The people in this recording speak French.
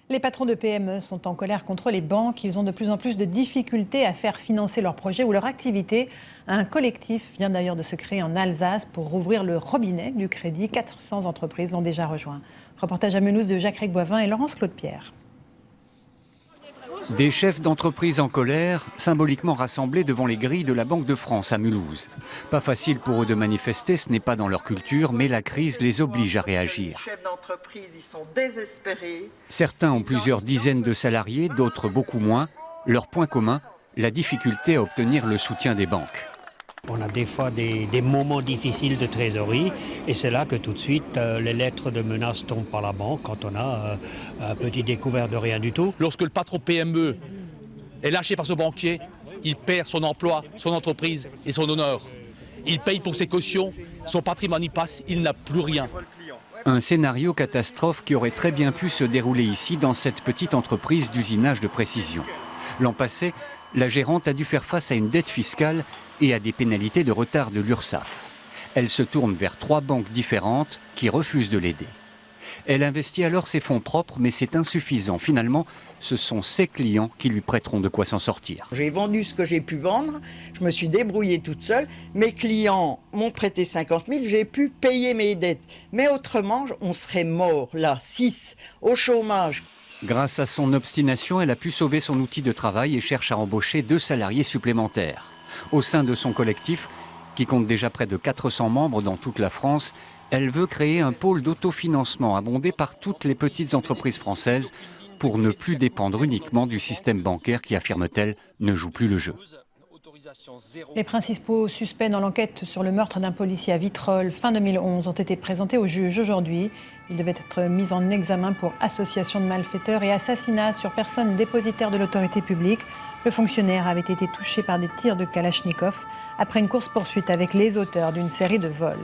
Les patrons de PME sont en colère contre les banques. Ils ont de plus en plus de difficultés à faire financer leurs projets ou leur activité. Un collectif vient d'ailleurs de se créer en Alsace pour rouvrir le robinet du crédit. 400 entreprises l'ont déjà rejoint. Reportage à Mulhouse de Jacques Recboivin et Laurence Claude-Pierre. Des chefs d'entreprise en colère, symboliquement rassemblés devant les grilles de la Banque de France à Mulhouse. Pas facile pour eux de manifester, ce n'est pas dans leur culture, mais la crise les oblige à réagir. Les chefs d'entreprise, ils sont désespérés. Certains ont plusieurs dizaines de salariés, d'autres beaucoup moins. Leur point commun, la difficulté à obtenir le soutien des banques. On a des fois des moments difficiles de trésorerie et c'est là que tout de suite les lettres de menace tombent par la banque quand on a un petit découvert de rien du tout. Lorsque le patron PME est lâché par ce banquier, il perd son emploi, son entreprise et son honneur. Il paye pour ses cautions, son patrimoine y passe, il n'a plus rien. Un scénario catastrophe qui aurait très bien pu se dérouler ici dans cette petite entreprise d'usinage de précision. L'an passé, la gérante a dû faire face à une dette fiscale et à des pénalités de retard de l'URSSAF. Elle se tourne vers 3 banques différentes qui refusent de l'aider. Elle investit alors ses fonds propres, mais c'est insuffisant. Finalement, ce sont ses clients qui lui prêteront de quoi s'en sortir. J'ai vendu ce que j'ai pu vendre, je me suis débrouillée toute seule. Mes clients m'ont prêté 50 000, j'ai pu payer mes dettes. Mais autrement, on serait mort là, 6, au chômage. Grâce à son obstination, elle a pu sauver son outil de travail et cherche à embaucher 2 salariés supplémentaires. Au sein de son collectif, qui compte déjà près de 400 membres dans toute la France, elle veut créer un pôle d'autofinancement abondé par toutes les petites entreprises françaises pour ne plus dépendre uniquement du système bancaire qui, affirme-t-elle, ne joue plus le jeu. Les principaux suspects dans l'enquête sur le meurtre d'un policier à Vitrolles fin 2011 ont été présentés au juge aujourd'hui. Ils devaient être mis en examen pour association de malfaiteurs et assassinat sur personne dépositaire de l'autorité publique. Le fonctionnaire avait été touché par des tirs de Kalachnikov après une course-poursuite avec les auteurs d'une série de vols.